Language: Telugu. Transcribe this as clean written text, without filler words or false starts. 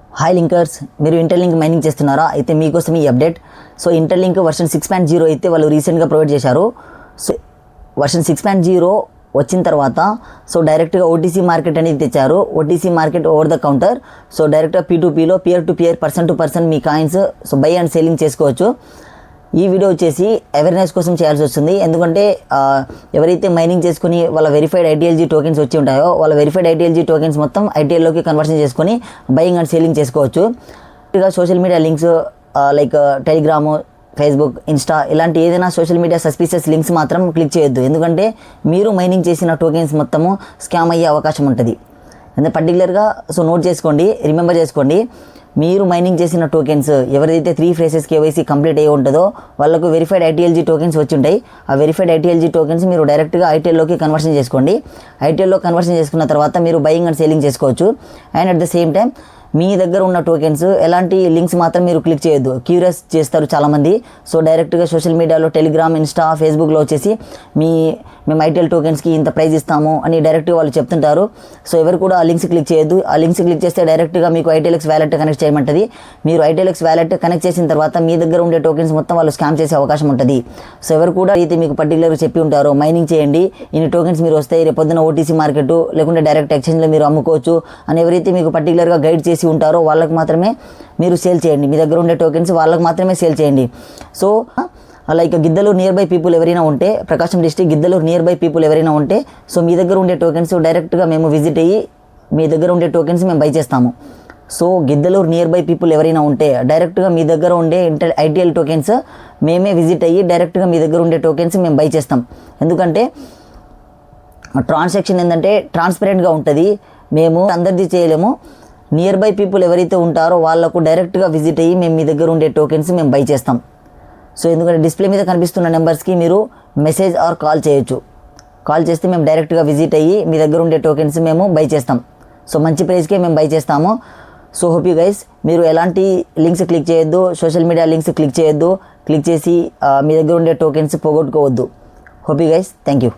హాయ్ లింకర్స్, మీరు ఇంటర్లింక్ మైనింగ్ చేస్తున్నారా? అయితే మీకోసం ఈ అప్డేట్. సో ఇంటర్లింక్ వర్షన్ 6.0 అయితే వాళ్ళు రీసెంట్గా ప్రొవైడ్ చేశారు. సో వర్షన్ 6.0 వచ్చిన తర్వాత సో డైరెక్ట్గా ఓటీసీ మార్కెట్ అనేది తెచ్చారు. OTC market over the counter. So డైరెక్ట్గా P2Pలో peer to peer, person to person మీ coins so buy and selling చేసుకోవచ్చు. ఈ వీడియో వచ్చేసి అవేర్నెస్ కోసం చేయాల్సి వస్తుంది. ఎందుకంటే ఎవరైతే మైనింగ్ చేసుకుని వాళ్ళ వెరిఫైడ్ ఐటీఎల్జీ టోకెన్స్ వచ్చి ఉంటాయో వాళ్ళ వెరిఫైడ్ ఐటీఎల్జీ టోకెన్స్ మొత్తం ఐటీఎల్లోకి కన్వర్షన్ చేసుకొని బయింగ్ అండ్ సెల్లింగ్ చేసుకోవచ్చు. ఇక social media links like Telegram, Facebook, Insta ఇలాంటి ఏదైనా సోషల్ మీడియా సస్పీషియస్ లింక్స్ మాత్రం క్లిక్ చేయొద్దు. ఎందుకంటే మీరు మైనింగ్ చేసిన టోకెన్స్ మొత్తము స్కామ్ అయ్యే అవకాశం ఉంటుంది. అంటే పర్టికులర్గా సో నోట్ చేసుకోండి, రిమెంబర్ చేసుకోండి. మీరు మైనింగ్ చేసిన టోకెన్స్ ఎవరైతే 3 ఫేసెస్ కేవైసీ కంప్లీట్ అయ్యి ఉంటుందో వాళ్ళకు వెరిఫైడ్ ఐటీఎల్జీ టోకెన్స్ వచ్చి ఉంటాయి. ఆ వెరిఫైడ్ ఐటీఎల్జీ టోకెన్స్ మీరు డైరెక్ట్గా ఐటీఎల్లోకి కన్వర్షన్ చేసుకోండి. ఐటీఎల్లో కన్వర్షన్ చేసుకున్న తర్వాత మీరు బయింగ్ అండ్ సెల్లింగ్ చేసుకోవచ్చు. And at the same time మీ దగ్గర ఉన్న టోకెన్స్ ఎలాంటి లింక్స్ మాత్రం మీరు క్లిక్ చేయొద్దు. క్యూరియస్ చేస్తారు చాలామంది. సో డైరెక్ట్గా సోషల్ మీడియాలో టెలిగ్రామ్, ఇన్స్టా, ఫేస్బుక్లో వచ్చేసి మేము ఐటీఎల్ టోకెన్స్కి ఇంత ప్రైజ్ ఇస్తాము అని డైరెక్ట్గా వాళ్ళు చెప్తుంటారు. సో ఎవరు కూడా ఆ లింక్స్ క్లిక్ చేయొద్దు. ఆ లింక్స్ క్లిక్ చేస్తే డైరెక్ట్గా మీకు ఐటీఎల్ఎక్స్ వ్యాలెట్ కనెక్ట్ చేయమంటుంది. మీరు ఐటీఎల్ఎక్స్ వ్యాలెట్ కనెక్ట్ చేసిన తర్వాత మీ దగ్గర ఉండే టోకెన్స్ మొత్తం వాళ్ళు స్కామ్ చేసే అవకాశం ఉంటుంది. సో ఎవరు కూడా అయితే మీకు పర్టికులర్గా చెప్పి ఉంటారో మైనింగ్ చేయండి, ఇన్ని టోకెన్స్ మీరు వస్తాయి, రేపు పొద్దున ఓటీసీ మార్కెట్ లేకుంటే డైరెక్ట్ ఎక్స్చేంజ్లో మీరు అమ్ముకోవచ్చు అని ఎవరైతే మీకు పర్టికులర్గా గైడ్ చేసి ఉంటారో వాళ్ళకి మాత్రమే మీరు సేల్ చేయండి. మీ దగ్గర ఉండే టోకెన్స్ వాళ్ళకి మాత్రమే సేల్ చేయండి. So like Giddaluru nearby people ఎవరైనా ఉంటే, Prakasam district Giddaluru nearby people ఎవరైనా ఉంటే సో మీ దగ్గర ఉండే టోకెన్స్ డైరెక్ట్గా మేము విజిట్ అయ్యి మీ దగ్గర ఉండే టోకెన్స్ మేము బై చేస్తాము. So Giddalur nearby people ఎవరైనా ఉంటే డైరెక్ట్గా మీ దగ్గర ఉండే ఐటీఎల్ టోకెన్స్ మేమే విజిట్ అయ్యి డైరెక్ట్గా మీ దగ్గర ఉండే టోకెన్స్ మేము బై చేస్తాం. ఎందుకంటే ట్రాన్సాక్షన్ ఏంటంటే ట్రాన్స్పరెంట్గా ఉంటుంది. మేము అందరిది చేయలేము. నియర్ బై పీపుల్ ఎవరైతే ఉంటారో వాళ్ళకు డైరెక్ట్గా విజిట్ అయ్యి మేము మీ దగ్గర ఉండే టోకెన్స్ మేము బై చేస్తాం. సో ఎందుకంటే డిస్ప్లే మీద కనిపిస్తున్న నెంబర్స్కి మీరు మెసేజ్ ఆర్ కాల్ చేయొచ్చు. కాల్ చేస్తే మేము డైరెక్ట్గా విజిట్ అయ్యి మీ దగ్గర ఉండే టోకెన్స్ మేము బై చేస్తాం. సో మంచి ప్రైస్కే మేము బై చేస్తాము. సో హోప్ యూ గైస్ మీరు ఎలాంటి లింక్స్ క్లిక్ చేయొద్దు, సోషల్ మీడియా లింక్స్ క్లిక్ చేయొద్దు. క్లిక్ చేసి మీ దగ్గర ఉండే టోకెన్స్ పోగొట్టుకోవద్దు. Hope you guys, thank you.